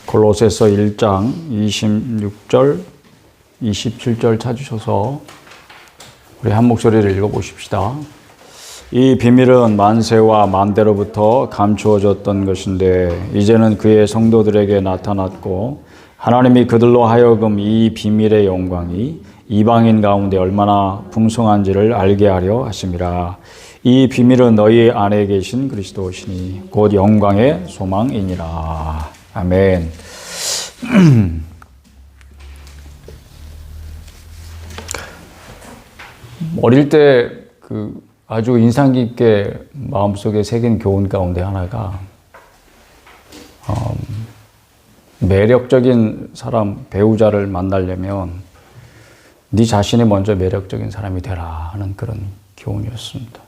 골로새서 1장 26절, 27절 찾으셔서 우리 한 목소리를 읽어보십시다. 이 비밀은 만세와 만대로부터 감추어졌던 것인데 이제는 그의 성도들에게 나타났고 하나님이 그들로 하여금 이 비밀의 영광이 이방인 가운데 얼마나 풍성한지를 알게 하려 하심이라. 이 비밀은 너희 안에 계신 그리스도시니 곧 영광의 소망이니라. 아멘. 어릴 때 아주 인상 깊게 마음속에 새긴 교훈 가운데 하나가 매력적인 사람, 배우자를 만나려면 네 자신이 먼저 매력적인 사람이 되라 하는 그런 교훈이었습니다.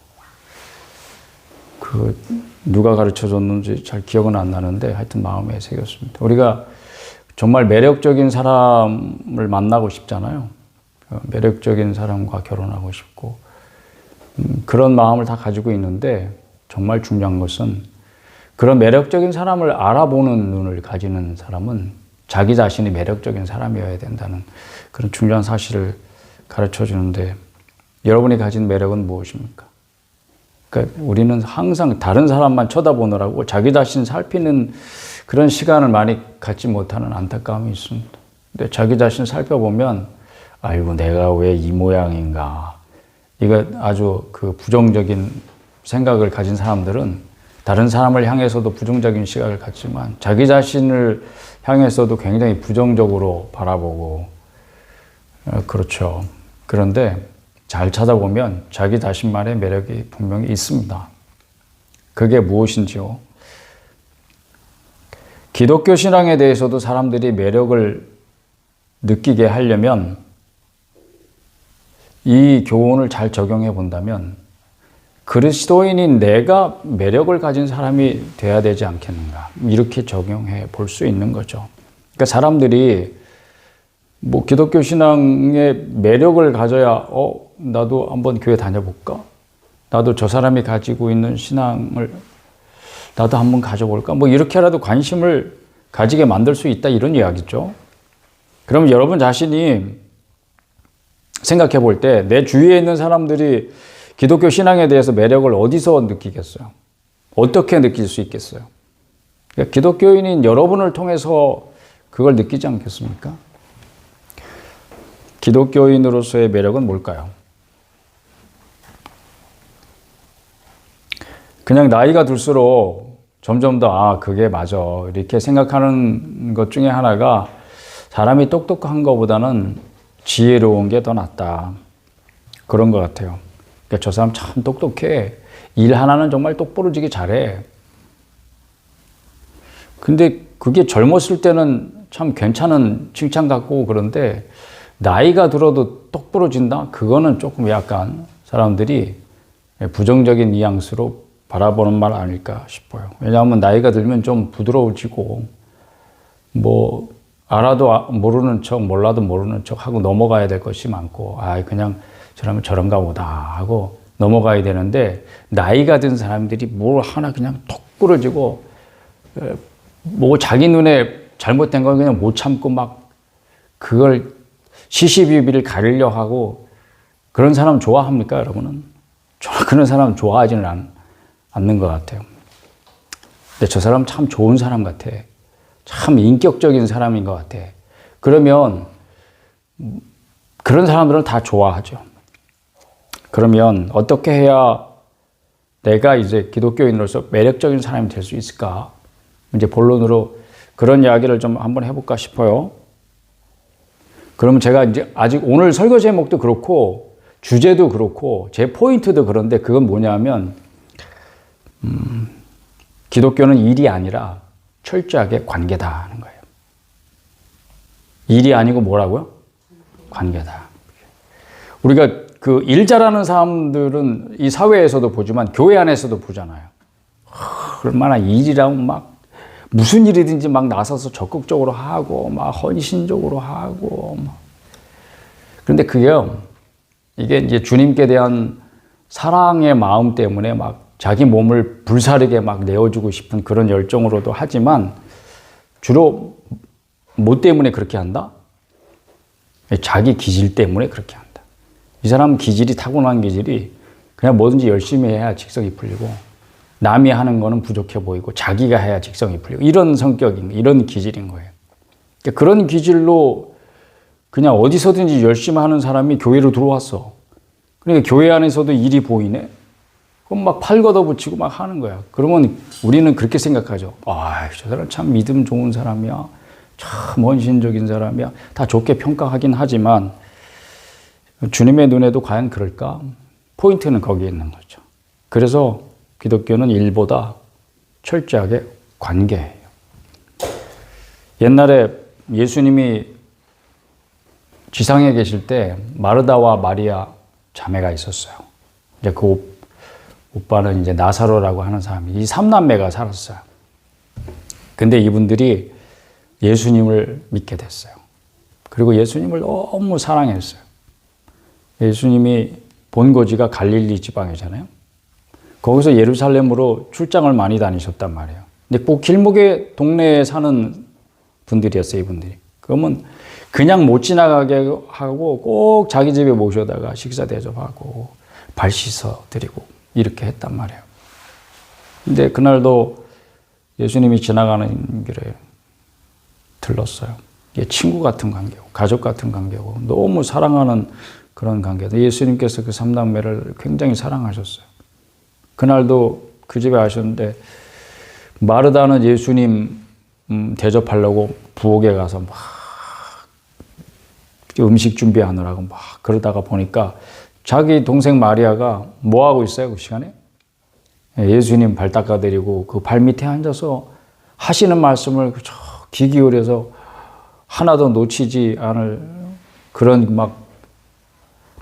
누가 가르쳐줬는지 잘 기억은 안 나는데 하여튼 마음에 새겼습니다. 우리가 정말 매력적인 사람을 만나고 싶잖아요. 매력적인 사람과 결혼하고 싶고 그런 마음을 다 가지고 있는데 정말 중요한 것은 그런 매력적인 사람을 알아보는 눈을 가지는 사람은 자기 자신이 매력적인 사람이어야 된다는 그런 중요한 사실을 가르쳐 주는데 여러분이 가진 매력은 무엇입니까? 그러니까 우리는 항상 다른 사람만 쳐다보느라고 자기 자신 살피는 그런 시간을 많이 갖지 못하는 안타까움이 있습니다. 근데 자기 자신 살펴보면 아이고 내가 왜 이 모양인가, 이거 아주 부정적인 생각을 가진 사람들은 다른 사람을 향해서도 부정적인 시각을 갖지만 자기 자신을 향해서도 굉장히 부정적으로 바라보고 그렇죠. 그런데 잘 찾아보면 자기 자신만의 매력이 분명히 있습니다. 그게 무엇인지요? 기독교 신앙에 대해서도 사람들이 매력을 느끼게 하려면 이 교훈을 잘 적용해 본다면 그리스도인인 내가 매력을 가진 사람이 돼야 되지 않겠는가, 이렇게 적용해 볼 수 있는 거죠. 그러니까 사람들이 기독교 신앙에 매력을 가져야 나도 한번 교회 다녀볼까? 나도 저 사람이 가지고 있는 신앙을 나도 한번 가져볼까? 이렇게라도 관심을 가지게 만들 수 있다, 이런 이야기죠. 그러면 여러분 자신이 생각해 볼 때 내 주위에 있는 사람들이 기독교 신앙에 대해서 매력을 어디서 느끼겠어요? 어떻게 느낄 수 있겠어요? 그러니까 기독교인인 여러분을 통해서 그걸 느끼지 않겠습니까? 기독교인으로서의 매력은 뭘까요? 그냥 나이가 들수록 점점 더 그게 맞아 이렇게 생각하는 것 중에 하나가 사람이 똑똑한 것보다는 지혜로운 게 더 낫다, 그런 것 같아요. 그러니까 저 사람 참 똑똑해, 일 하나는 정말 똑부러지게 잘해. 근데 그게 젊었을 때는 참 괜찮은 칭찬 같고 그런데 나이가 들어도 똑부러진다? 그거는 조금 약간 사람들이 부정적인 뉘앙스로 바라보는 말 아닐까 싶어요. 왜냐하면 나이가 들면 좀 부드러워지고 알아도 모르는 척, 몰라도 모르는 척 하고 넘어가야 될 것이 많고 그냥 저러면 저런가 보다 하고 넘어가야 되는데 나이가 든 사람들이 뭘 하나 그냥 톡 부러지고 자기 눈에 잘못된 건 그냥 못 참고 그걸 시시비비를 가리려 하고 그런 사람 좋아합니까, 여러분은? 그런 사람 좋아하지는 않는 것 같아요. 근데 저 사람 참 좋은 사람 같아, 참 인격적인 사람인 것 같아. 그러면 그런 사람들은 다 좋아하죠. 그러면 어떻게 해야 내가 이제 기독교인으로서 매력적인 사람이 될 수 있을까? 이제 본론으로 그런 이야기를 좀 한번 해볼까 싶어요. 그러면 제가 이제 아직 오늘 설교 제목도 그렇고 주제도 그렇고 제 포인트도 그런데 그건 뭐냐면 기독교는 일이 아니라 철저하게 관계다 하는 거예요. 일이 아니고 뭐라고요? 관계다. 우리가 일 잘하는 사람들은 이 사회에서도 보지만 교회 안에서도 보잖아요. 얼마나 일이라고 무슨 일이든지 나서서 적극적으로 하고 헌신적으로 하고 그런데 이게 이제 주님께 대한 사랑의 마음 때문에 자기 몸을 불사르게 내어주고 싶은 그런 열정으로도 하지만 주로 뭐 때문에 그렇게 한다? 자기 기질 때문에 그렇게 한다. 이 사람은 기질이 타고난 기질이 그냥 뭐든지 열심히 해야 직성이 풀리고 남이 하는 거는 부족해 보이고 자기가 해야 직성이 풀리고 이런 성격인 이런 기질인 거예요. 그러니까 그런 기질로 그냥 어디서든지 열심히 하는 사람이 교회로 들어왔어. 그러니까 교회 안에서도 일이 보이네. 그럼 막 팔 걷어붙이고 막 하는 거야. 그러면 우리는 그렇게 생각하죠. 아, 저 사람 참 믿음 좋은 사람이야. 참 헌신적인 사람이야. 다 좋게 평가하긴 하지만 주님의 눈에도 과연 그럴까? 포인트는 거기에 있는 거죠. 그래서 기독교는 일보다 철저하게 관계예요. 옛날에 예수님이 지상에 계실 때 마르다와 마리아 자매가 있었어요. 이제 그 오빠는 이제 나사로라고 하는 사람이 이 3남매가 살았어요. 근데 이분들이 예수님을 믿게 됐어요. 그리고 예수님을 너무 사랑했어요. 예수님이 본거지가 갈릴리 지방이잖아요. 거기서 예루살렘으로 출장을 많이 다니셨단 말이에요. 근데 꼭 길목에 동네에 사는 분들이었어요, 이분들이. 그러면 그냥 못 지나가게 하고 꼭 자기 집에 모셔다가 식사 대접하고 발 씻어 드리고 이렇게 했단 말이에요. 근데 그날도 예수님이 지나가는 길에 들렀어요. 이게 친구 같은 관계고 가족 같은 관계고 너무 사랑하는 그런 관계다. 예수님께서 그 3남매를 굉장히 사랑하셨어요. 그날도 그 집에 가셨는데 마르다는 예수님 대접하려고 부엌에 가서 막 음식 준비하느라고 막 그러다가 보니까 자기 동생 마리아가 뭐 하고 있어요, 그 시간에? 예수님 발 닦아드리고 그 발 밑에 앉아서 하시는 말씀을 귀 기울여서 하나도 놓치지 않을 그런 막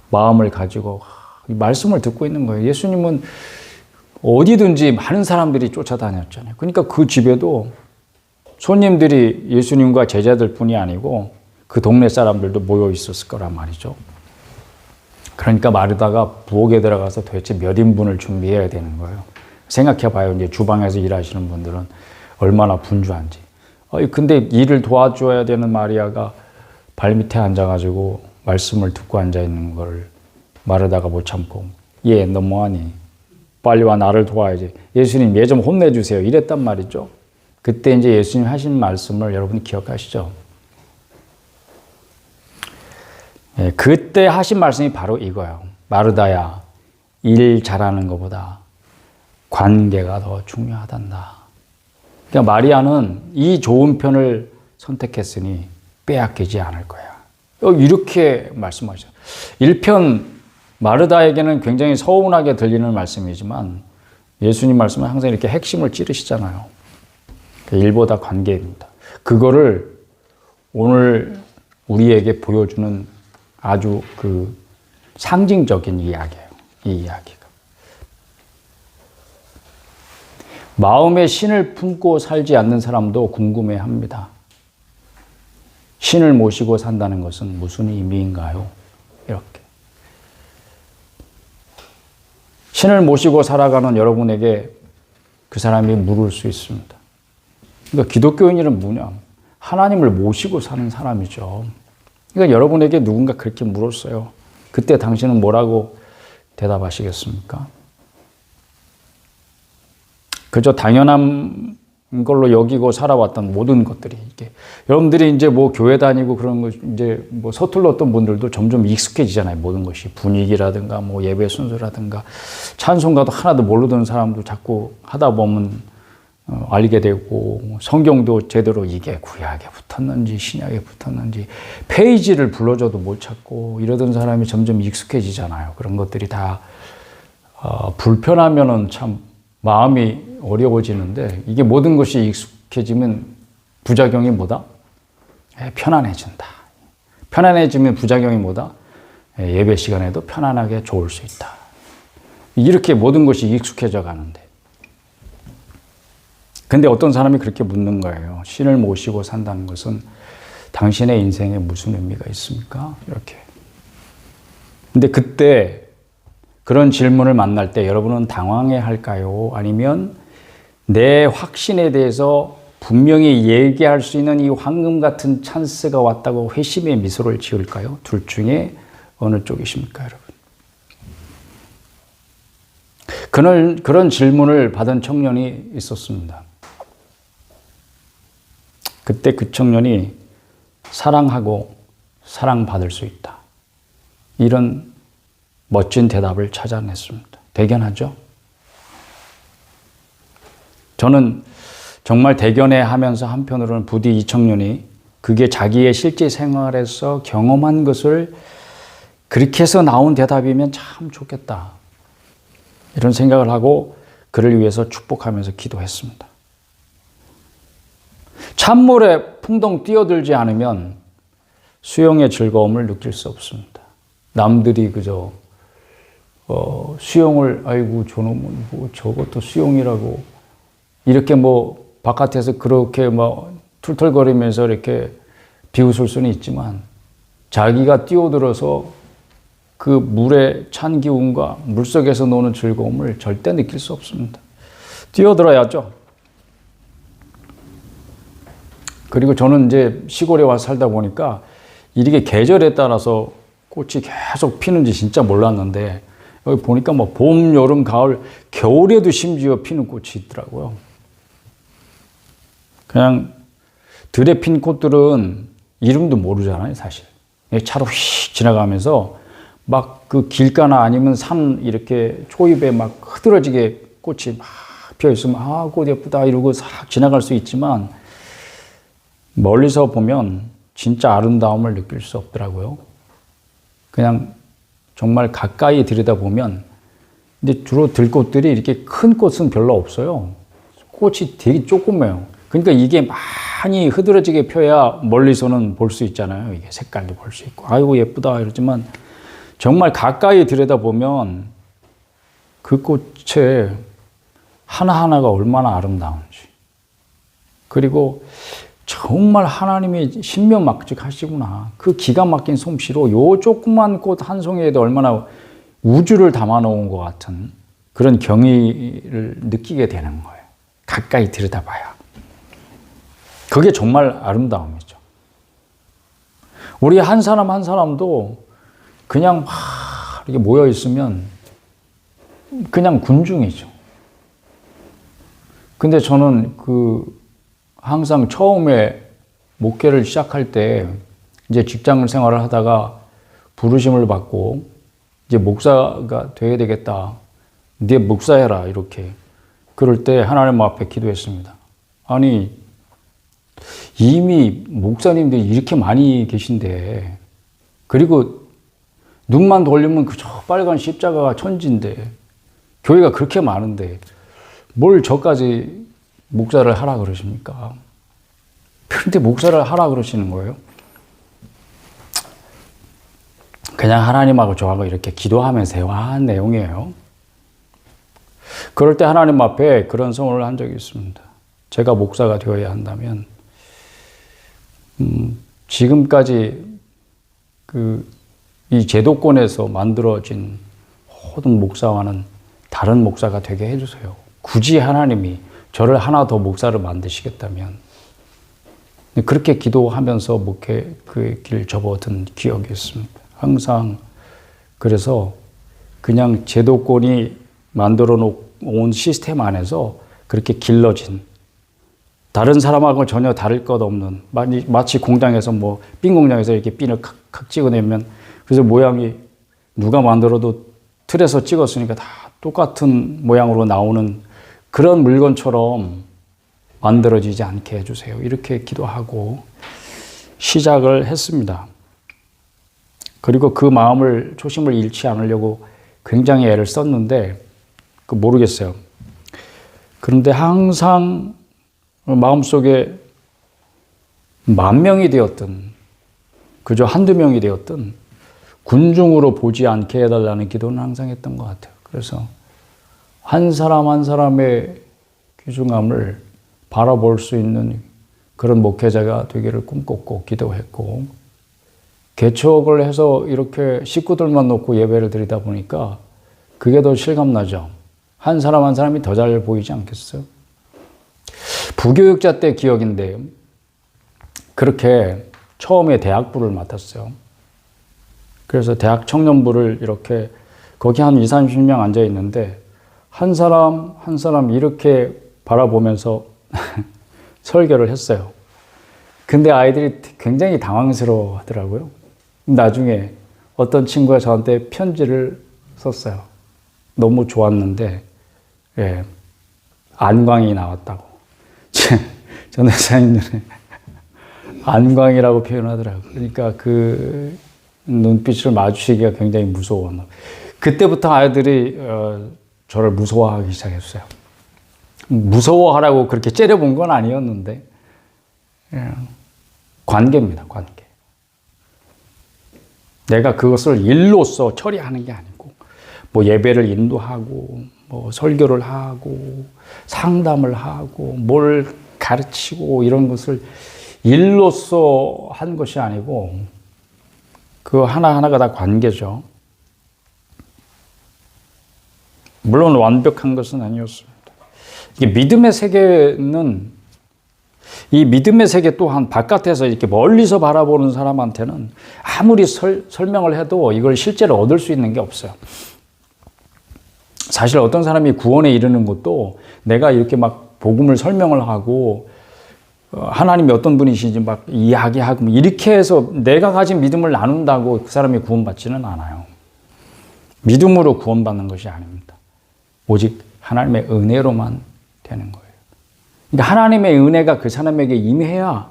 마음을 가지고 말씀을 듣고 있는 거예요. 예수님은 어디든지 많은 사람들이 쫓아다녔잖아요. 그러니까 그 집에도 손님들이 예수님과 제자들 뿐이 아니고 그 동네 사람들도 모여 있었을 거란 말이죠. 그러니까 마르다가 부엌에 들어가서 도대체 몇 인분을 준비해야 되는 거예요. 생각해 봐요. 이제 주방에서 일하시는 분들은 얼마나 분주한지. 근데 일을 도와줘야 되는 마리아가 발밑에 앉아가지고 말씀을 듣고 앉아있는 걸 마르다가 못 참고 얘 너 뭐하니? 빨리 와 나를 도와야지. 예수님 얘 좀 혼내주세요. 이랬단 말이죠. 그때 이제 예수님 하신 말씀을 여러분 기억하시죠? 예, 그때 하신 말씀이 바로 이거예요. 마르다야, 일 잘하는 것보다 관계가 더 중요하단다. 그러니까 마리아는 이 좋은 편을 선택했으니 빼앗기지 않을 거야. 이렇게 말씀하셨어요. 1편 마르다에게는 굉장히 서운하게 들리는 말씀이지만 예수님 말씀은 항상 이렇게 핵심을 찌르시잖아요. 일보다 관계입니다. 그거를 오늘 우리에게 보여주는 아주 그 상징적인 이야기예요. 이 이야기가. 마음에 신을 품고 살지 않는 사람도 궁금해합니다. 신을 모시고 산다는 것은 무슨 의미인가요? 이렇게. 신을 모시고 살아가는 여러분에게 그 사람이 물을 수 있습니다. 그러니까 기독교인이란 뭐냐? 하나님을 모시고 사는 사람이죠. 그러니까 여러분에게 누군가 그렇게 물었어요. 그때 당신은 뭐라고 대답하시겠습니까? 그저 당연한 걸로 여기고 살아왔던 모든 것들이 이게 여러분들이 이제 뭐 교회 다니고 그런 거 이제 뭐 서툴렀던 분들도 점점 익숙해지잖아요. 모든 것이 분위기라든가 뭐 예배 순서라든가 찬송가도 하나도 모르던 사람도 자꾸 하다 보면 알게 되고 성경도 제대로 이게 구약에 붙었는지 신약에 붙었는지 페이지를 불러줘도 못 찾고 이러던 사람이 점점 익숙해지잖아요. 그런 것들이 다 불편하면은 참 마음이 어려워지는데 이게 모든 것이 익숙해지면 부작용이 뭐다? 편안해진다. 편안해지면 부작용이 뭐다? 예배 시간에도 편안하게 좋을 수 있다. 이렇게 모든 것이 익숙해져 가는데 근데 어떤 사람이 그렇게 묻는 거예요. 신을 모시고 산다는 것은 당신의 인생에 무슨 의미가 있습니까? 이렇게. 근데 그때 그런 질문을 만날 때 여러분은 당황해 할까요? 아니면 내 확신에 대해서 분명히 얘기할 수 있는 이 황금 같은 찬스가 왔다고 회심의 미소를 지을까요? 둘 중에 어느 쪽이십니까, 여러분? 그런 질문을 받은 청년이 있었습니다. 그때 그 청년이 사랑하고 사랑받을 수 있다. 이런 멋진 대답을 찾아냈습니다. 대견하죠? 저는 정말 대견해 하면서 한편으로는 부디 이 청년이 그게 자기의 실제 생활에서 경험한 것을 그렇게 해서 나온 대답이면 참 좋겠다. 이런 생각을 하고 그를 위해서 축복하면서 기도했습니다. 찬물에 풍덩 뛰어들지 않으면 수영의 즐거움을 느낄 수 없습니다. 남들이 그저 수영을 아이고 저놈은 뭐 저것도 수영이라고 이렇게 뭐 바깥에서 그렇게 뭐 툴툴거리면서 이렇게 비웃을 수는 있지만 자기가 뛰어들어서 그 물의 찬 기운과 물속에서 노는 즐거움을 절대 느낄 수 없습니다. 뛰어들어야죠. 그리고 저는 이제 시골에 와서 살다 보니까 이렇게 계절에 따라서 꽃이 계속 피는지 진짜 몰랐는데 여기 보니까 뭐 봄, 여름, 가을, 겨울에도 심지어 피는 꽃이 있더라고요. 그냥 들에 핀 꽃들은 이름도 모르잖아요, 사실. 차로 휙 지나가면서 막 그 길가나 아니면 산 이렇게 초입에 막 흐드러지게 꽃이 막 피어 있으면 아, 꽃 예쁘다 이러고 싹 지나갈 수 있지만 멀리서 보면 진짜 아름다움을 느낄 수 없더라고요. 그냥 정말 가까이 들여다보면 근데 주로 들꽃들이 이렇게 큰 꽃은 별로 없어요. 꽃이 되게 조그매요. 그러니까 이게 많이 흐드러지게 펴야 멀리서는 볼 수 있잖아요. 이게 색깔도 볼 수 있고 아이고 예쁘다 이러지만 정말 가까이 들여다보면 그 꽃의 하나하나가 얼마나 아름다운지 그리고 정말 하나님이 신명막직하시구나. 그 기가 막힌 솜씨로 요 조그만 꽃 한 송이에도 얼마나 우주를 담아놓은 것 같은 그런 경의를 느끼게 되는 거예요. 가까이 들여다봐야. 그게 정말 아름다움이죠. 우리 한 사람 한 사람도 그냥 막 이렇게 모여 있으면 그냥 군중이죠. 근데 저는 항상 처음에 목회를 시작할 때 이제 직장 생활을 하다가 부르심을 받고 이제 목사가 돼야 되겠다. 네 목사해라 이렇게. 그럴 때 하나님 앞에 기도했습니다. 아니 이미 목사님들이 이렇게 많이 계신데 그리고 눈만 돌리면 그저 빨간 십자가가 천지인데 교회가 그렇게 많은데 뭘 저까지 목사를 하라 그러십니까? 그런데 목사를 하라 그러시는 거예요? 그냥 하나님하고 저하고 이렇게 기도하면서 대화한 내용이에요. 그럴 때 하나님 앞에 그런 소원을 한 적이 있습니다. 제가 목사가 되어야 한다면 지금까지 이 제도권에서 만들어진 모든 목사와는 다른 목사가 되게 해주세요. 굳이 하나님이 저를 하나 더 목사를 만드시겠다면 그렇게 기도하면서 목회 그 길 접어든 기억이 있습니다. 항상 그래서 그냥 제도권이 만들어 놓은 시스템 안에서 그렇게 길러진 다른 사람하고 전혀 다를 것 없는 마치 공장에서 핀 공장에서 이렇게 핀을 칵칵 찍어내면 그래서 모양이 누가 만들어도 틀에서 찍었으니까 다 똑같은 모양으로 나오는 그런 물건처럼 만들어지지 않게 해주세요. 이렇게 기도하고 시작을 했습니다. 그리고 그 마음을 초심을 잃지 않으려고 굉장히 애를 썼는데 모르겠어요. 그런데 항상 마음속에 10,000명이 되었든 그저 한두 명이 되었든 군중으로 보지 않게 해달라는 기도는 항상 했던 것 같아요. 그래서 한 사람 한 사람의 귀중함을 바라볼 수 있는 그런 목회자가 되기를 꿈꿨고 기도했고 개척을 해서 이렇게 식구들만 놓고 예배를 드리다 보니까 그게 더 실감나죠. 한 사람 한 사람이 더 잘 보이지 않겠어요? 부교육자 때 기억인데 그렇게 처음에 대학부를 맡았어요. 그래서 대학 청년부를 이렇게 거기 한 20, 30명 앉아 있는데 한 사람 한 사람 이렇게 바라보면서 설교를 했어요. 근데 아이들이 굉장히 당황스러워 하더라고요. 나중에 어떤 친구가 저한테 편지를 썼어요. 너무 좋았는데, 예, 안광이 나왔다고. 전도사님들은 안광이라고 표현하더라고요. 그러니까 그 눈빛을 마주치기가 굉장히 무서워. 그때부터 아이들이 저를 무서워하기 시작했어요. 무서워하라고 그렇게 째려본 건 아니었는데, 예, 관계입니다, 관계. 내가 그것을 일로서 처리하는 게 아니고, 뭐 예배를 인도하고, 뭐 설교를 하고, 상담을 하고, 뭘 가르치고 이런 것을 일로서 한 것이 아니고, 그 하나하나가 다 관계죠. 물론 완벽한 것은 아니었습니다. 이게 믿음의 세계는 이 믿음의 세계 또한 바깥에서 이렇게 멀리서 바라보는 사람한테는 아무리 설명을 해도 이걸 실제로 얻을 수 있는 게 없어요. 사실 어떤 사람이 구원에 이르는 것도 내가 이렇게 막 복음을 설명을 하고 하나님이 어떤 분이신지 막 이야기하고 이렇게 해서 내가 가진 믿음을 나눈다고 그 사람이 구원받지는 않아요. 믿음으로 구원받는 것이 아닙니다. 오직 하나님의 은혜로만 되는 거예요. 그러니까 하나님의 은혜가 그 사람에게 임해야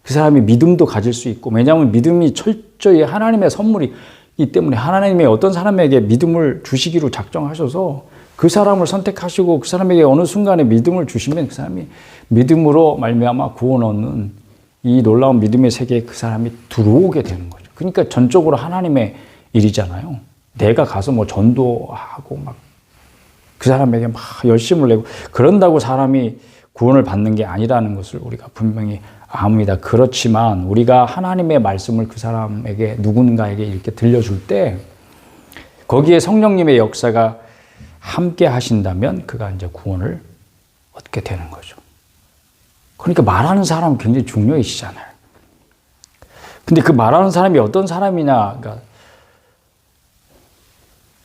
그 사람이 믿음도 가질 수 있고, 왜냐하면 믿음이 철저히 하나님의 선물이기 때문에 하나님의 어떤 사람에게 믿음을 주시기로 작정하셔서 그 사람을 선택하시고 그 사람에게 어느 순간에 믿음을 주시면 그 사람이 믿음으로 말미암아 구원 얻는 이 놀라운 믿음의 세계에 그 사람이 들어오게 되는 거죠. 그러니까 전적으로 하나님의 일이잖아요. 내가 가서 뭐 전도하고 막 그 사람에게 막 열심을 내고 그런다고 사람이 구원을 받는 게 아니라는 것을 우리가 분명히 압니다. 그렇지만 우리가 하나님의 말씀을 그 사람에게 누군가에게 이렇게 들려줄 때 거기에 성령님의 역사가 함께 하신다면 그가 이제 구원을 얻게 되는 거죠. 그러니까 말하는 사람은 굉장히 중요해지잖아요. 근데 그 말하는 사람이 어떤 사람이냐가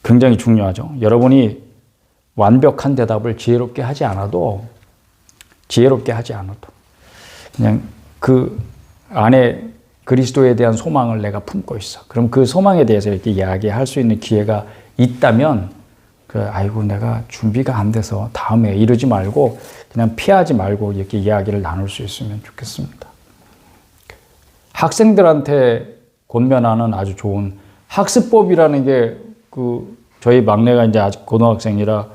굉장히 중요하죠. 여러분이 완벽한 대답을 지혜롭게 하지 않아도 그냥 그 안에 그리스도에 대한 소망을 내가 품고 있어. 그럼 그 소망에 대해서 이렇게 이야기할 수 있는 기회가 있다면 아이고 내가 준비가 안 돼서 다음에 이러지 말고 그냥 피하지 말고 이렇게 이야기를 나눌 수 있으면 좋겠습니다. 학생들한테 권면하는 아주 좋은 학습법이라는 게 저희 막내가 이제 아직 고등학생이라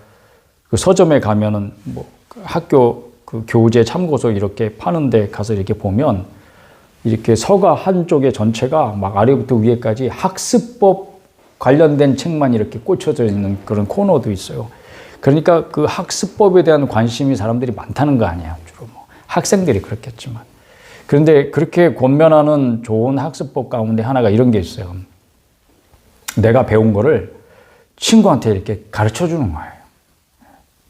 그 서점에 가면은 뭐 학교 그 교재 참고서 이렇게 파는데 가서 이렇게 보면 이렇게 서가 한쪽에 전체가 막 아래부터 위에까지 학습법 관련된 책만 이렇게 꽂혀져 있는 그런 코너도 있어요. 그러니까 그 학습법에 대한 관심이 사람들이 많다는 거 아니에요. 주로 뭐 학생들이 그렇겠지만. 그런데 그렇게 권면하는 좋은 학습법 가운데 하나가 이런 게 있어요. 내가 배운 거를 친구한테 이렇게 가르쳐 주는 거예요.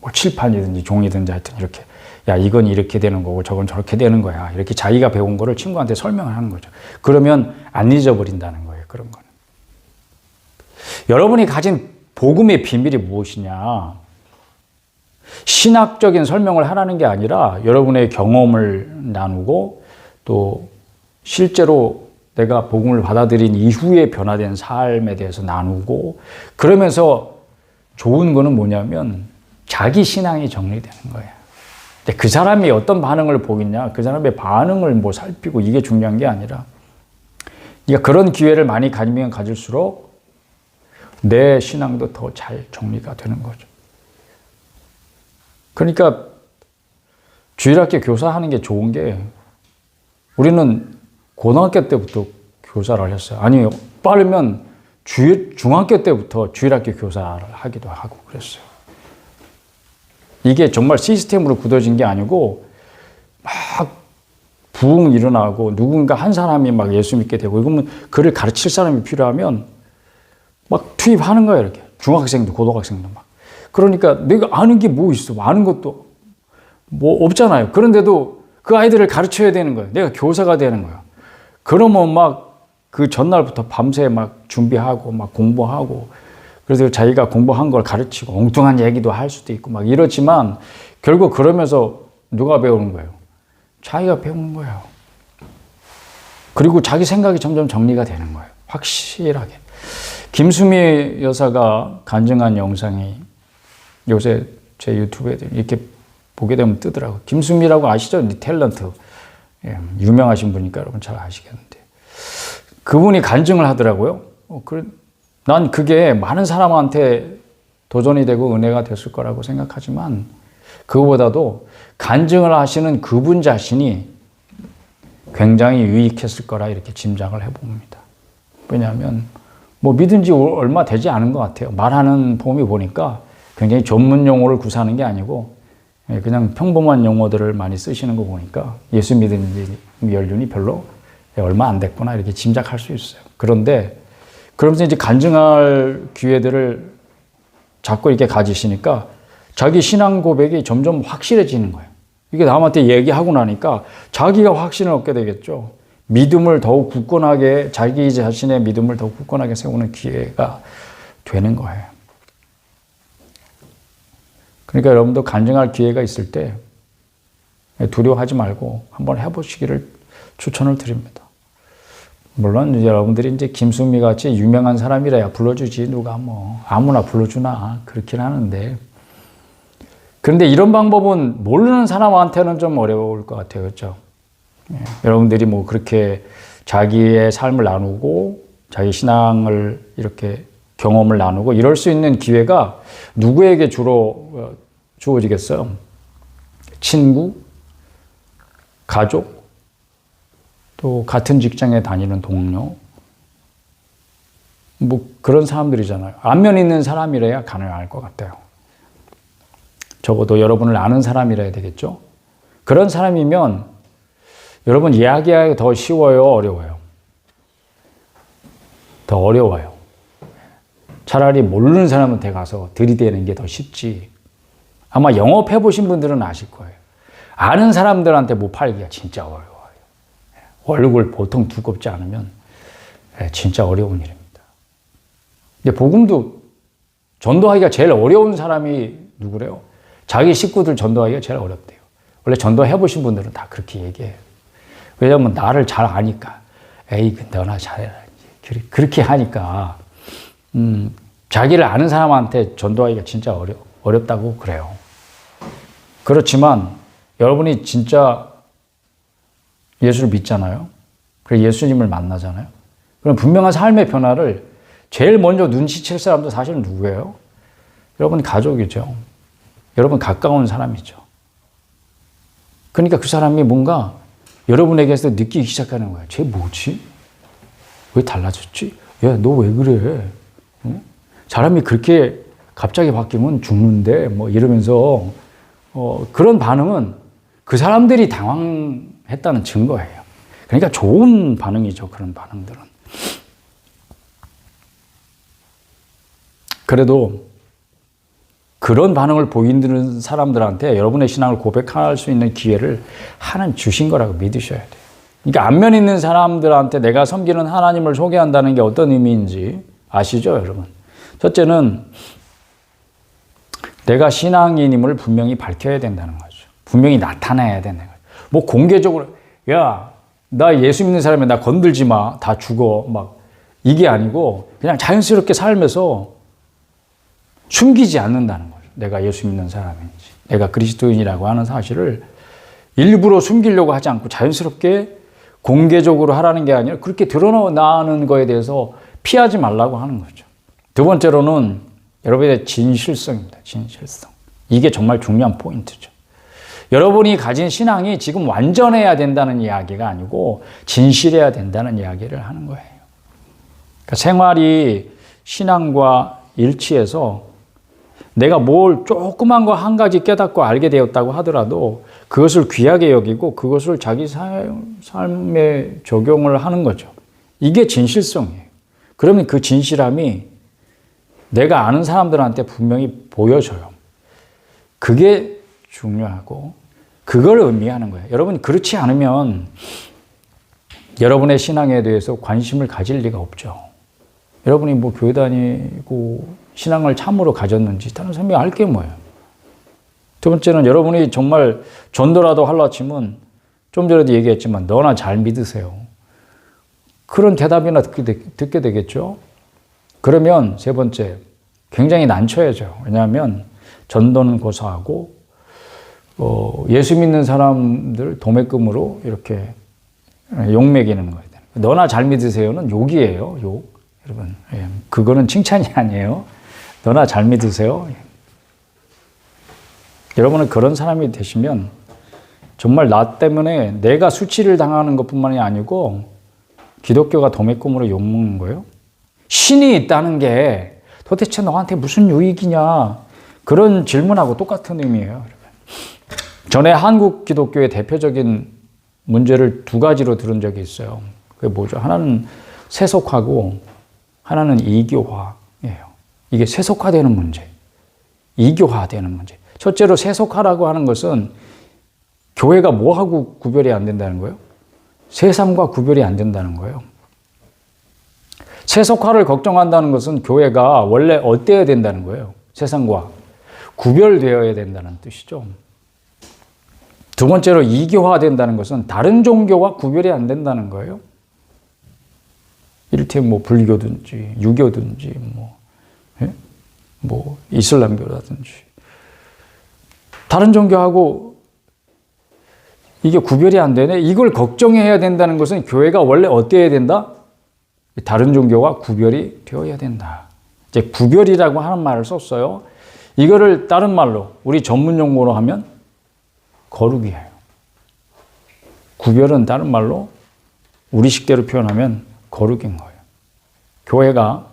뭐 칠판이든지 종이든지 하여튼 이렇게 야 이건 이렇게 되는 거고 저건 저렇게 되는 거야. 이렇게 자기가 배운 거를 친구한테 설명을 하는 거죠. 그러면 안 잊어버린다는 거예요. 그런 거는. 여러분이 가진 복음의 비밀이 무엇이냐? 신학적인 설명을 하라는 게 아니라 여러분의 경험을 나누고 또 실제로 내가 복음을 받아들인 이후에 변화된 삶에 대해서 나누고 그러면서 좋은 거는 뭐냐면 자기 신앙이 정리되는 거예요. 그 사람이 어떤 반응을 보겠냐, 그 사람의 반응을 뭐 살피고 이게 중요한 게 아니라 그러니까 그런 기회를 많이 가지면 가질수록 내 신앙도 더 잘 정리가 되는 거죠. 그러니까 주일학교 교사하는 게 좋은 게 우리는 고등학교 때부터 교사를 했어요. 아니 빠르면 중학교 때부터 주일학교 교사를 하기도 하고 그랬어요. 이게 정말 시스템으로 굳어진 게 아니고 막 부흥 일어나고 누군가 한 사람이 막 예수 믿게 되고 이러면 그를 가르칠 사람이 필요하면 막 투입하는 거예요. 이렇게 중학생도 고등학생도 막. 그러니까 내가 아는 게 뭐 있어. 아는 것도 뭐 없잖아요. 그런데도 그 아이들을 가르쳐야 되는 거예요. 내가 교사가 되는 거예요. 그러면 막 그 전날부터 밤새 막 준비하고 막 공부하고 그래서 자기가 공부한 걸 가르치고 엉뚱한 얘기도 할 수도 있고 막 이렇지만 결국 그러면서 누가 배우는 거예요? 자기가 배우는 거예요. 그리고 자기 생각이 점점 정리가 되는 거예요. 확실하게. 김수미 여사가 간증한 영상이 요새 제 유튜브에 이렇게 보게 되면 뜨더라고요. 김수미라고 아시죠? 탤런트. 예, 유명하신 분이니까 여러분 잘 아시겠는데. 그분이 간증을 하더라고요. 난 그게 많은 사람한테 도전이 되고 은혜가 됐을 거라고 생각하지만 그거보다도 간증을 하시는 그분 자신이 굉장히 유익했을 거라 이렇게 짐작을 해봅니다. 왜냐하면 뭐 믿은 지 얼마 되지 않은 것 같아요. 말하는 폼이 보니까 굉장히 전문 용어를 구사하는 게 아니고 그냥 평범한 용어들을 많이 쓰시는 거 보니까 예수 믿은 지 연륜이 별로 얼마 안 됐구나 이렇게 짐작할 수 있어요. 그런데 그러면서 이제 간증할 기회들을 자꾸 이렇게 가지시니까 자기 신앙 고백이 점점 확실해지는 거예요. 이게 남한테 얘기하고 나니까 자기가 확신을 얻게 되겠죠. 믿음을 더욱 굳건하게, 자기 자신의 믿음을 더욱 굳건하게 세우는 기회가 되는 거예요. 그러니까 여러분도 간증할 기회가 있을 때 두려워하지 말고 한번 해보시기를 추천을 드립니다. 물론 여러분들이 이제 김수미 같이 유명한 사람이라야 불러주지 누가 뭐 아무나 불러주나 그렇긴 하는데 그런데 이런 방법은 모르는 사람한테는 좀 어려울 것 같아요. 그렇죠? 예. 여러분들이 뭐 그렇게 자기의 삶을 나누고 자기 신앙을 이렇게 경험을 나누고 이럴 수 있는 기회가 누구에게 주로 주어지겠어요? 친구, 가족, 또 같은 직장에 다니는 동료, 뭐 그런 사람들이잖아요. 안면 있는 사람이라야 가능할 것 같아요. 적어도 여러분을 아는 사람이라야 되겠죠? 그런 사람이면 여러분 이야기하기가 더 쉬워요, 어려워요? 더 어려워요. 차라리 모르는 사람한테 가서 들이대는 게 더 쉽지. 아마 영업해 보신 분들은 아실 거예요. 아는 사람들한테 못 팔기가 진짜 어려워요. 얼굴 보통 두껍지 않으면 진짜 어려운 일입니다. 근데 복음도 전도하기가 제일 어려운 사람이 누구래요? 자기 식구들 전도하기가 제일 어렵대요. 원래 전도해 보신 분들은 다 그렇게 얘기해요. 왜냐하면 나를 잘 아니까. 에이, 너나 잘해라. 그렇게 하니까 자기를 아는 사람한테 전도하기가 진짜 어렵다고 그래요. 그렇지만 여러분이 진짜 예수를 믿잖아요. 그래서 예수님을 만나잖아요. 그럼 분명한 삶의 변화를 제일 먼저 눈치챌 사람도 사실은 누구예요? 여러분 가족이죠. 여러분 가까운 사람이죠. 그러니까 그 사람이 뭔가 여러분에게서 느끼기 시작하는 거예요. 쟤 뭐지? 왜 달라졌지? 야, 너 왜 그래? 응? 사람이 그렇게 갑자기 바뀌면 죽는데 뭐 이러면서 그런 반응은 그 사람들이 당황했다는 증거예요. 그러니까 좋은 반응이죠. 그런 반응들은. 그래도 그런 반응을 보이는 사람들한테 여러분의 신앙을 고백할 수 있는 기회를 하나님 주신 거라고 믿으셔야 돼요. 그러니까 안면 있는 사람들한테 내가 섬기는 하나님을 소개한다는 게 어떤 의미인지 아시죠, 여러분? 첫째는 내가 신앙인임을 분명히 밝혀야 된다는 거죠. 분명히 나타내야 된다는 거죠. 뭐 공개적으로 야, 나 예수 믿는 사람이 나 건들지 마, 다 죽어, 막 이게 아니고 그냥 자연스럽게 살면서 숨기지 않는다는 거죠. 내가 예수 믿는 사람인지, 내가 그리스도인이라고 하는 사실을 일부러 숨기려고 하지 않고 자연스럽게 공개적으로 하라는 게 아니라 그렇게 드러나는 거에 대해서 피하지 말라고 하는 거죠. 두 번째로는 여러분의 진실성입니다. 진실성. 이게 정말 중요한 포인트죠. 여러분이 가진 신앙이 지금 완전해야 된다는 이야기가 아니고 진실해야 된다는 이야기를 하는 거예요. 그러니까 생활이 신앙과 일치해서 내가 뭘 조그만 거 한 가지 깨닫고 알게 되었다고 하더라도 그것을 귀하게 여기고 그것을 자기 삶에 적용을 하는 거죠. 이게 진실성이에요. 그러면 그 진실함이 내가 아는 사람들한테 분명히 보여져요. 그게 중요하고 그걸 의미하는 거예요. 여러분, 그렇지 않으면 여러분의 신앙에 대해서 관심을 가질 리가 없죠. 여러분이 뭐 교회 다니고 신앙을 참으로 가졌는지 다른 사람이 알 게 뭐예요. 두 번째는 여러분이 정말 전도라도 하려 치면 좀 전에도 얘기했지만 너나 잘 믿으세요. 그런 대답이나 듣게 되겠죠. 그러면 세 번째, 굉장히 난처해져요. 왜냐하면 전도는 고사하고 예수 믿는 사람들 도매금으로 이렇게 욕 먹이는 거예요. 너나 잘 믿으세요는 욕이에요. 욕. 여러분, 그거는 칭찬이 아니에요. 너나 잘 믿으세요. 여러분은 그런 사람이 되시면 정말 나 때문에 내가 수치를 당하는 것뿐만이 아니고 기독교가 도매금으로 욕먹는 거예요. 신이 있다는 게 도대체 너한테 무슨 유익이냐, 그런 질문하고 똑같은 의미예요. 전에 한국 기독교의 대표적인 문제를 두 가지로 들은 적이 있어요. 그게 뭐죠? 하나는 세속화고 하나는 이교화예요. 이게 세속화되는 문제, 이교화되는 문제. 첫째로 세속화라고 하는 것은 교회가 뭐하고 구별이 안 된다는 거예요? 세상과 구별이 안 된다는 거예요. 세속화를 걱정한다는 것은 교회가 원래 어때야 된다는 거예요. 세상과 구별되어야 된다는 뜻이죠. 두 번째로 이교화된다는 것은 다른 종교와 구별이 안 된다는 거예요. 이를테면 뭐 불교든지 유교든지 뭐 이슬람교라든지 다른 종교하고 이게 구별이 안 되네. 이걸 걱정해야 된다는 것은 교회가 원래 어때야 된다? 다른 종교와 구별이 되어야 된다. 이제 구별이라고 하는 말을 썼어요. 이거를 다른 말로 우리 전문 용어로 하면 거룩이에요. 구별은 다른 말로 우리식대로 표현하면 거룩인 거예요. 교회가,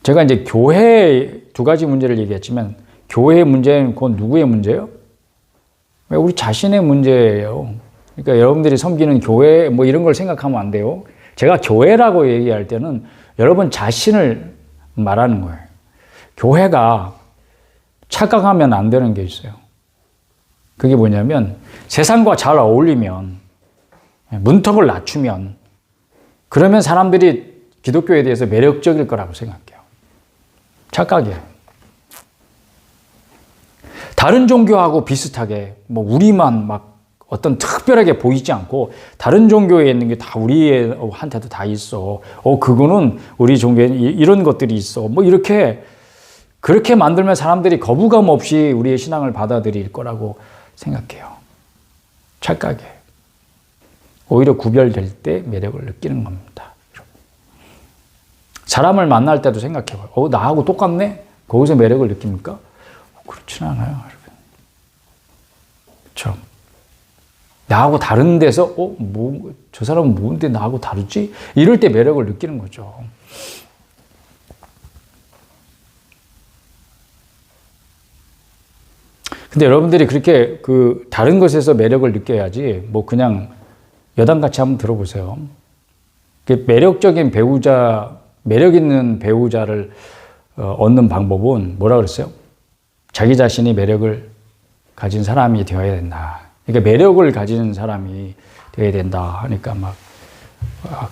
제가 이제 교회 두 가지 문제를 얘기했지만 교회의 문제는 곧 누구의 문제예요? 우리 자신의 문제예요. 그러니까 여러분들이 섬기는 교회 뭐 이런 걸 생각하면 안 돼요. 제가 교회라고 얘기할 때는 여러분 자신을 말하는 거예요. 교회가 착각하면 안 되는 게 있어요. 그게 뭐냐면 세상과 잘 어울리면, 문턱을 낮추면, 그러면 사람들이 기독교에 대해서 매력적일 거라고 생각해요. 착각이에요. 다른 종교하고 비슷하게 뭐 우리만 막 어떤 특별하게 보이지 않고 다른 종교에 있는 게 다 우리한테도 다 있어. 그거는 우리 종교에 이런 것들이 있어. 뭐 이렇게 그렇게 만들면 사람들이 거부감 없이 우리의 신앙을 받아들일 거라고 생각해요. 착각이에요. 오히려 구별될 때 매력을 느끼는 겁니다. 사람을 만날 때도 생각해봐요. 나하고 똑같네? 거기서 매력을 느낍니까? 그렇지는 않아요. 그렇죠? 나하고 다른 데서 저 사람은 뭔데 나하고 다르지? 이럴 때 매력을 느끼는 거죠. 근데 여러분들이 그렇게 다른 것에서 매력을 느껴야지 뭐 그냥 여담같이 한번 들어보세요. 매력적인 배우자, 매력 있는 배우자를 얻는 방법은 뭐라 그랬어요? 자기 자신이 매력을 가진 사람이 되어야 된다. 그러니까 매력을 가진 사람이 되어야 된다 하니까 막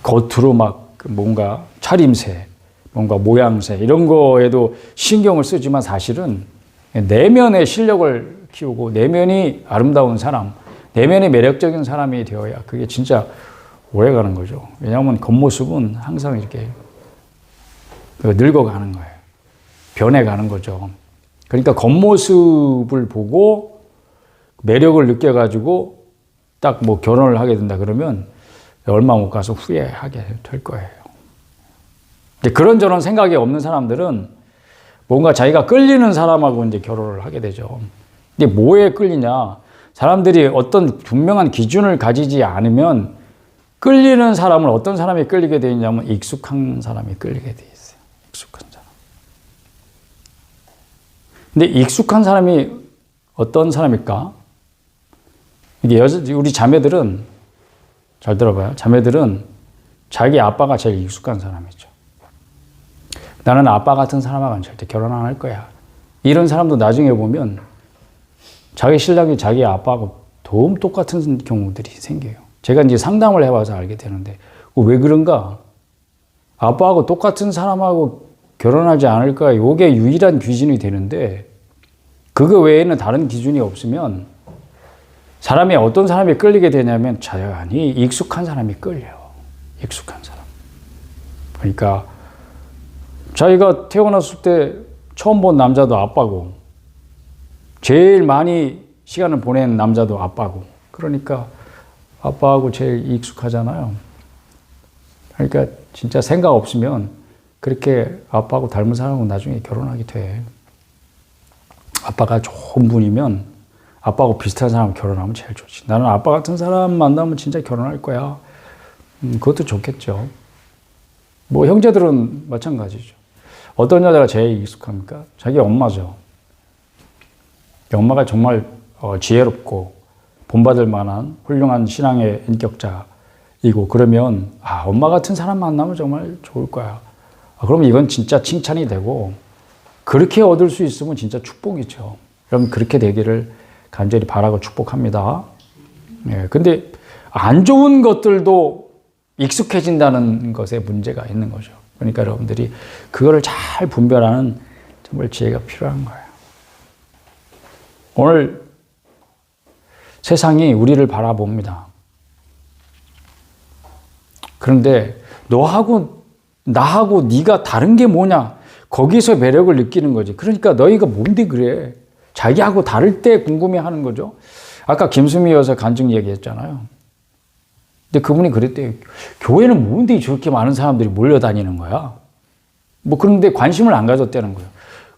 겉으로 막 뭔가 차림새, 뭔가 모양새 이런 거에도 신경을 쓰지만 사실은 내면의 실력을 키우고 내면이 아름다운 사람, 내면이 매력적인 사람이 되어야 그게 진짜 오래가는 거죠. 왜냐하면 겉모습은 항상 이렇게 늙어가는 거예요. 변해가는 거죠. 그러니까 겉모습을 보고 매력을 느껴가지고 딱 뭐 결혼을 하게 된다 그러면 얼마 못 가서 후회하게 될 거예요. 근데 그런저런 생각이 없는 사람들은 뭔가 자기가 끌리는 사람하고 이제 결혼을 하게 되죠. 근데 뭐에 끌리냐? 사람들이 어떤 분명한 기준을 가지지 않으면 끌리는 사람을 어떤 사람이 끌리게 되어 있냐면 익숙한 사람이 끌리게 되어 있어요. 익숙한 사람. 근데 익숙한 사람이 어떤 사람일까? 이게 우리 자매들은 잘 들어봐요. 자매들은 자기 아빠가 제일 익숙한 사람이죠. 나는 아빠 같은 사람하고는 절대 결혼 안 할 거야. 이런 사람도 나중에 보면 자기 신랑이 자기 아빠하고 너무 똑같은 경우들이 생겨요. 제가 이제 상담을 해봐서 알게 되는데, 왜 그런가? 아빠하고 똑같은 사람하고 결혼하지 않을까? 이게 유일한 기준이 되는데, 그거 외에는 다른 기준이 없으면 사람이 어떤 사람이 끌리게 되냐면 자연히 익숙한 사람이 끌려요. 익숙한 사람. 그러니까 자기가 태어났을 때 처음 본 남자도 아빠고, 제일 많이 시간을 보낸 남자도 아빠고, 그러니까 아빠하고 제일 익숙하잖아요. 그러니까 진짜 생각 없으면 그렇게 아빠하고 닮은 사람하고 나중에 결혼하게 돼. 아빠가 좋은 분이면 아빠하고 비슷한 사람 결혼하면 제일 좋지. 나는 아빠 같은 사람 만나면 진짜 결혼할 거야. 그것도 좋겠죠. 뭐 형제들은 마찬가지죠. 어떤 여자가 제일 익숙합니까? 자기 엄마죠. 엄마가 정말 지혜롭고 본받을 만한 훌륭한 신앙의 인격자이고, 그러면 엄마 같은 사람 만나면 정말 좋을 거야. 그러면 이건 진짜 칭찬이 되고, 그렇게 얻을 수 있으면 진짜 축복이죠. 여러분 그렇게 되기를 간절히 바라고 축복합니다. 근데 안 좋은 것들도 익숙해진다는 것에 문제가 있는 거죠. 그러니까 여러분들이 그거를 잘 분별하는 정말 지혜가 필요한 거예요. 오늘 세상이 우리를 바라봅니다. 그런데 너하고 나하고 네가 다른 게 뭐냐? 거기서 매력을 느끼는 거지. 그러니까 너희가 뭔데 그래? 자기하고 다를 때 궁금해하는 거죠. 아까 김수미 여사 간증 얘기했잖아요. 근데 그분이 그랬대요. 교회는 뭔데 저렇게 많은 사람들이 몰려다니는 거야? 뭐 그런데 관심을 안 가졌다는 거예요.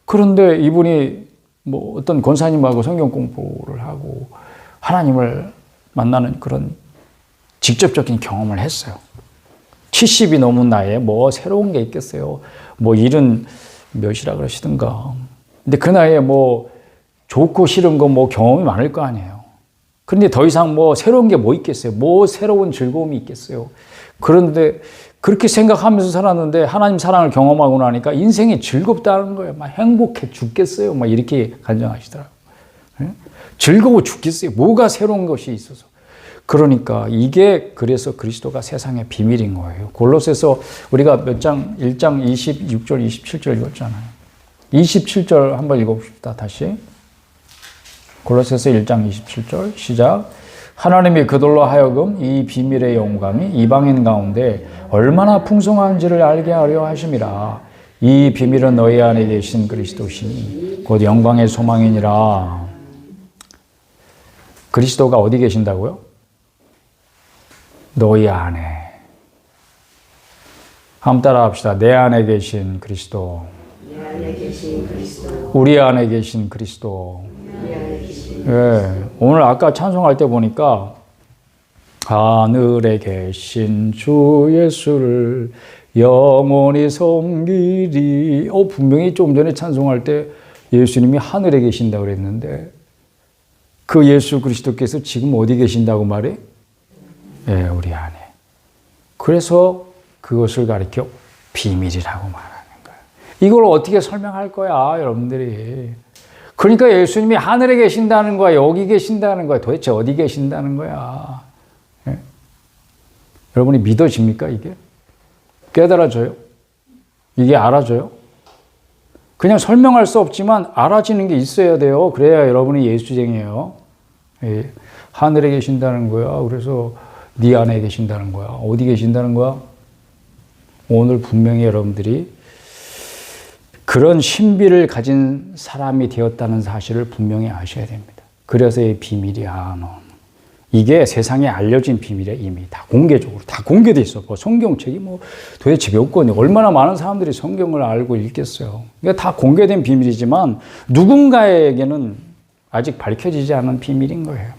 그런데 이분이 뭐 어떤 권사님하고 성경 공부를 하고 하나님을 만나는 그런 직접적인 경험을 했어요. 70이 넘은 나이에 뭐 새로운 게 있겠어요. 뭐 일은 몇이라 그러시던가. 근데 그 나이에 뭐 좋고 싫은 거 뭐 경험이 많을 거 아니에요. 그런데 더 이상 뭐 새로운 게 뭐 있겠어요. 뭐 새로운 즐거움이 있겠어요. 그런데 그렇게 생각하면서 살았는데 하나님 사랑을 경험하고 나니까 인생이 즐겁다는 거예요. 막 행복해 죽겠어요. 막 이렇게 간증하시더라고요. 즐거워 죽겠어요. 뭐가 새로운 것이 있어서. 그러니까 이게 그래서 그리스도가 세상의 비밀인 거예요. 골로새서 우리가 몇 장, 1장 26절, 27절 읽었잖아요. 27절 한번 읽어봅시다. 다시. 골로새서 1장 27절 시작. 하나님이 그들로 하여금 이 비밀의 영광이 이방인 가운데 얼마나 풍성한지를 알게 하려 하심이라. 이 비밀은 너희 안에 계신 그리스도시니 곧 영광의 소망이니라. 그리스도가 어디 계신다고요? 너희 안에. 한번 따라 합시다. 내 안에 계신 그리스도. 내 안에 계신 그리스도. 우리 안에 계신 그리스도. 우리 안에 계신 그리스도. 오늘 아까 찬송할 때 보니까 하늘에 계신 주 예수를 영원히 섬기리. 분명히 좀 전에 찬송할 때 예수님이 하늘에 계신다고 그랬는데 그 예수 그리스도께서 지금 어디 계신다고 말해? 우리 안에. 그래서 그것을 가리켜 비밀이라고 말하는 거예요. 이걸 어떻게 설명할 거야, 여러분들이. 그러니까 예수님이 하늘에 계신다는 거야, 여기 계신다는 거야, 도대체 어디 계신다는 거야. 여러분이 믿어집니까, 이게? 깨달아져요? 이게 알아져요? 그냥 설명할 수 없지만 알아지는 게 있어야 돼요. 그래야 여러분이 예수쟁이에요. 하늘에 계신다는 거야. 그래서 네 안에 계신다는 거야. 어디 계신다는 거야? 오늘 분명히 여러분들이 그런 신비를 가진 사람이 되었다는 사실을 분명히 아셔야 됩니다. 그래서 이 비밀이야, 너. 이게 세상에 알려진 비밀이야. 이미 다 공개적으로 다 공개돼 있어. 뭐 성경책이 뭐 도대체 몇 권이, 얼마나 많은 사람들이 성경을 알고 읽겠어요. 그러니까 다 공개된 비밀이지만 누군가에게는 아직 밝혀지지 않은 비밀인 거예요.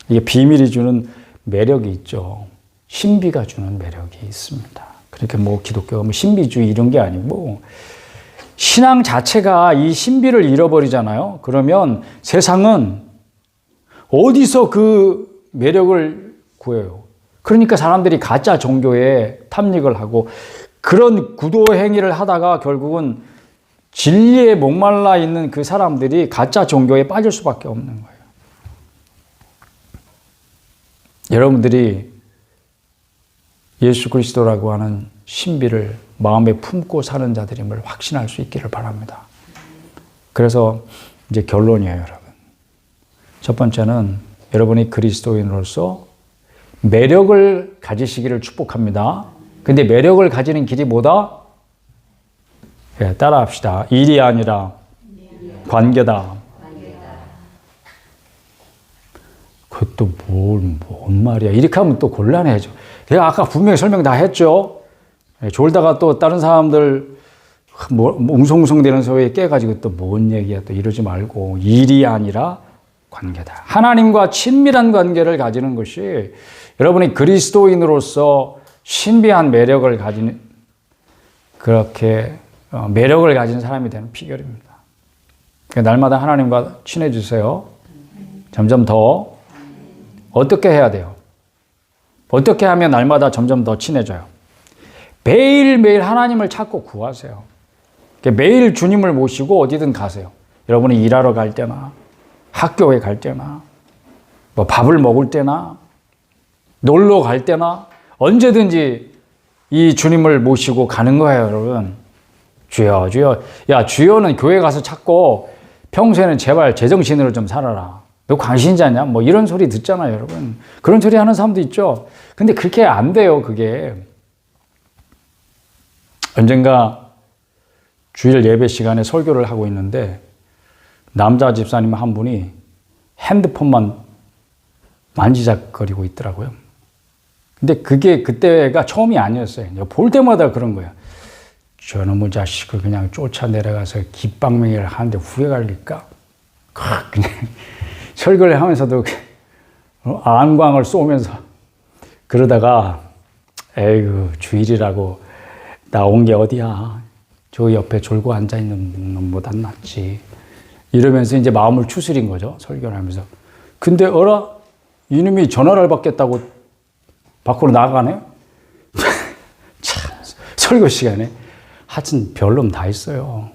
이게 비밀이 주는 매력이 있죠. 신비가 주는 매력이 있습니다. 그러니까 뭐 기독교가 뭐 신비주의 이런 게 아니고 신앙 자체가 이 신비를 잃어버리잖아요. 그러면 세상은 어디서 그 매력을 구해요? 그러니까 사람들이 가짜 종교에 탐닉을 하고 그런 구도 행위를 하다가 결국은 진리에 목말라 있는 그 사람들이 가짜 종교에 빠질 수밖에 없는 거예요. 여러분들이 예수 그리스도라고 하는 신비를 마음에 품고 사는 자들임을 확신할 수 있기를 바랍니다. 그래서 이제 결론이에요, 여러분. 첫 번째는 여러분이 그리스도인으로서 매력을 가지시기를 축복합니다. 근데 매력을 가지는 길이 뭐다? 예, 따라합시다. 일이 아니라 관계다. 그것도 뭔 말이야. 이렇게 하면 또 곤란해져. 내가 아까 분명히 설명 다 했죠. 졸다가 또 다른 사람들 웅성웅성대는 소리에 깨가지고 또 뭔 얘기야 또 이러지 말고 일이 아니라 관계다. 하나님과 친밀한 관계를 가지는 것이 여러분이 그리스도인으로서 신비한 매력을 가지는 그렇게 매력을 가진 사람이 되는 비결입니다. 날마다 하나님과 친해지세요. 점점 더 어떻게 해야 돼요? 어떻게 하면 날마다 점점 더 친해져요? 매일매일 하나님을 찾고 구하세요. 매일 주님을 모시고 어디든 가세요. 여러분이 일하러 갈 때나 학교에 갈 때나 뭐 밥을 먹을 때나 놀러 갈 때나 언제든지 이 주님을 모시고 가는 거예요, 여러분. 주여, 주여. 야, 주여는 교회 가서 찾고 평소에는 제발 제정신으로 좀 살아라. 너 광신자냐? 뭐 이런 소리 듣잖아요, 여러분. 그런 소리 하는 사람도 있죠. 근데 그렇게 안 돼요, 그게. 언젠가 주일 예배 시간에 설교를 하고 있는데 남자 집사님 한 분이 핸드폰만 만지작거리고 있더라고요. 근데 그게 그때가 처음이 아니었어요. 볼 때마다 그런 거예요. 저놈의 자식을 그냥 쫓아내려가서 깃방맹이를 하는데 후회가 갈릴까? 그냥 설교를 하면서도 안광을 쏘면서 그러다가 에이구 주일이라고 나온 게 어디야. 저 옆에 졸고 앉아있는 놈보단 낫지. 이러면서 이제 마음을 추스린 거죠. 설교를 하면서. 근데 어라? 이놈이 전화를 받겠다고 밖으로 나가네? 참, 설교 시간에. 하여튼 별놈 다 있어요.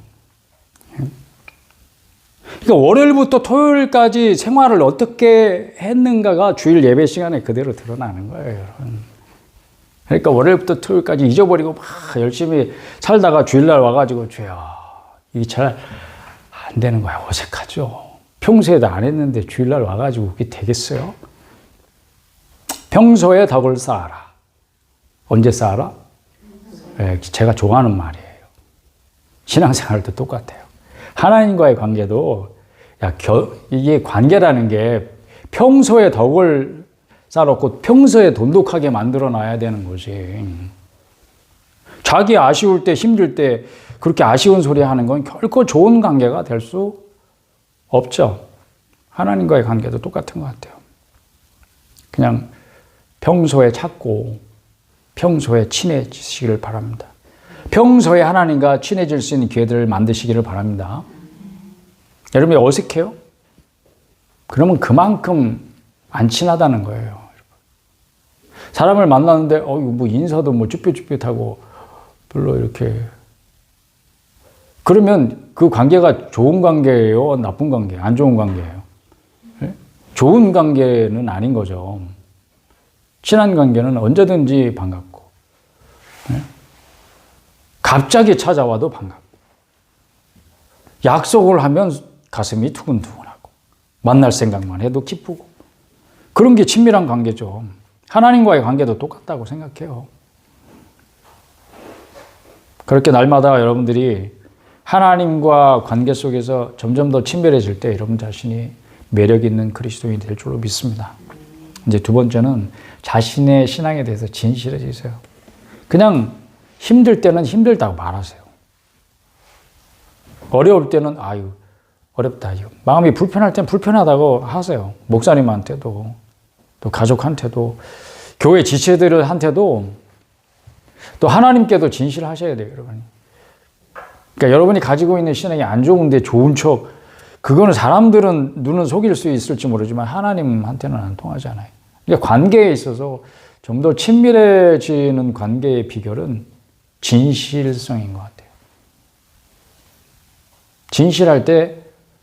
그러니까 월요일부터 토요일까지 생활을 어떻게 했는가가 주일 예배 시간에 그대로 드러나는 거예요, 여러분. 그러니까 월요일부터 토요일까지 잊어버리고 막 열심히 살다가 주일날 와가지고 주여 이게 잘 안 되는 거야. 어색하죠. 평소에도 안 했는데 주일날 와가지고 그게 되겠어요? 평소에 덕을 쌓아라. 언제 쌓아라? 네, 제가 좋아하는 말이에요. 신앙생활도 똑같아요. 하나님과의 관계도 이게 관계라는 게 평소에 덕을 쌓아놓고 평소에 돈독하게 만들어 놔야 되는 거지. 자기 아쉬울 때 힘들 때 그렇게 아쉬운 소리 하는 건 결코 좋은 관계가 될 수 없죠. 하나님과의 관계도 똑같은 것 같아요. 그냥 평소에 찾고 평소에 친해지시기를 바랍니다. 평소에 하나님과 친해질 수 있는 기회들을 만드시기를 바랍니다. 여러분이 어색해요? 그러면 그만큼 안 친하다는 거예요. 사람을 만나는데 뭐 인사도 뭐 쭈뼛쭈뼛하고 별로 이렇게 그러면 그 관계가 좋은 관계예요? 나쁜 관계? 안 좋은 관계예요? 네? 좋은 관계는 아닌 거죠. 친한 관계는 언제든지 반갑고 네? 갑자기 찾아와도 반갑고 약속을 하면 가슴이 두근두근하고 만날 생각만 해도 기쁘고 그런 게 친밀한 관계죠. 하나님과의 관계도 똑같다고 생각해요. 그렇게 날마다 여러분들이 하나님과 관계 속에서 점점 더 친밀해질 때 여러분 자신이 매력 있는 그리스도인이 될 줄로 믿습니다. 이제 두 번째는 자신의 신앙에 대해서 진실해지세요. 그냥 힘들 때는 힘들다고 말하세요. 어려울 때는 아유 어렵다. 마음이 불편할 땐 불편하다고 하세요. 목사님한테도 또 가족한테도 교회 지체들한테도 또 하나님께도 진실하셔야 돼요, 여러분. 그러니까 여러분이 가지고 있는 신앙이 안 좋은데 좋은 척 그거는 사람들은 눈은 속일 수 있을지 모르지만 하나님한테는 안 통하잖아요. 그러니까 관계에 있어서 좀 더 친밀해지는 관계의 비결은 진실성인 것 같아요. 진실할 때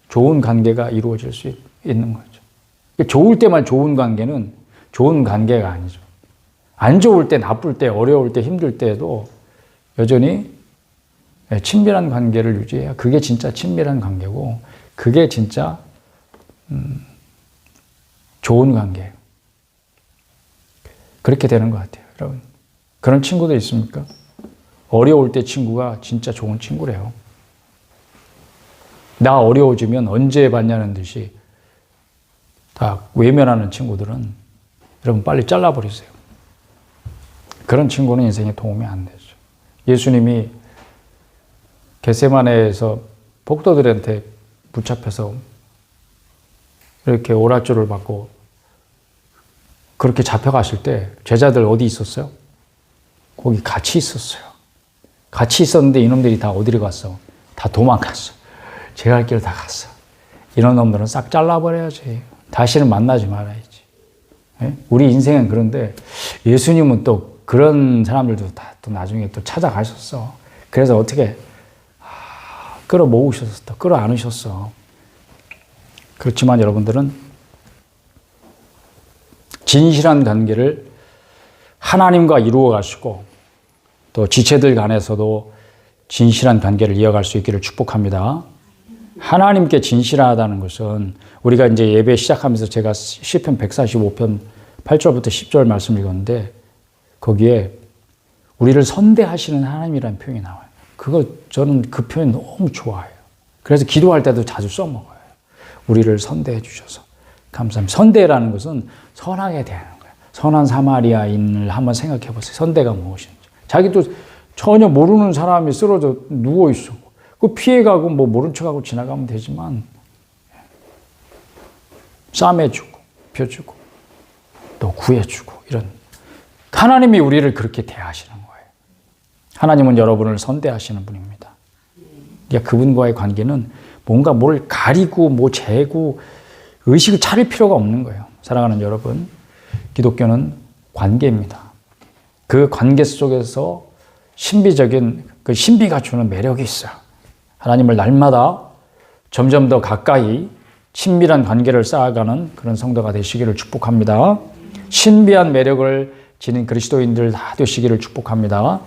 좋은 관계가 이루어질 수 있는 거죠. 좋을 때만 좋은 관계는 좋은 관계가 아니죠. 안 좋을 때, 나쁠 때, 어려울 때, 힘들 때도 여전히 친밀한 관계를 유지해야 그게 진짜 친밀한 관계고 그게 진짜 좋은 관계예요. 그렇게 되는 것 같아요, 여러분. 그런 친구도 있습니까? 어려울 때 친구가 진짜 좋은 친구래요. 나 어려워지면 언제 봤냐는 듯이 다 외면하는 친구들은 여러분 빨리 잘라버리세요. 그런 친구는 인생에 도움이 안 되죠. 예수님이 겟세마네에서 복도들한테 붙잡혀서 이렇게 오랏줄을 받고 그렇게 잡혀가실 때 제자들 어디 있었어요? 거기 같이 있었어요. 같이 있었는데 이놈들이 다 어디로 갔어? 다 도망갔어. 제가 할 길 다 갔어. 이런 놈들은 싹 잘라버려야지. 다시는 만나지 말아야지. 우리 인생은 그런데 예수님은 또 그런 사람들도 다 또 나중에 또 찾아가셨어. 그래서 어떻게 끌어모으셨어. 끌어안으셨어. 그렇지만 여러분들은 진실한 관계를 하나님과 이루어 가시고 또 지체들 간에서도 진실한 관계를 이어갈 수 있기를 축복합니다. 하나님께 진실하다는 것은 우리가 이제 예배 시작하면서 제가 시편 145편 8절부터 10절 말씀 읽었는데 거기에 우리를 선대하시는 하나님이라는 표현이 나와요. 저는 그 표현 너무 좋아해요. 그래서 기도할 때도 자주 써먹어요. 우리를 선대해 주셔서 감사합니다. 선대라는 것은 선하게 대하는 거예요. 선한 사마리아인을 한번 생각해 보세요. 선대가 무엇인지. 자기도 전혀 모르는 사람이 쓰러져 누워 있어. 그 피해가고 뭐 모른 척하고 지나가면 되지만 싸매주고 펴주고 또 구해주고 이런 하나님이 우리를 그렇게 대하시는 거예요. 하나님은 여러분을 선대하시는 분입니다. 그러니까 그분과의 관계는 뭔가 뭘 가리고 뭐 재고 의식을 차릴 필요가 없는 거예요. 사랑하는 여러분, 기독교는 관계입니다. 그 관계 속에서 신비적인 그 신비가 주는 매력이 있어요. 하나님을 날마다 점점 더 가까이 친밀한 관계를 쌓아가는 그런 성도가 되시기를 축복합니다. 신비한 매력을 지닌 그리스도인들 다 되시기를 축복합니다.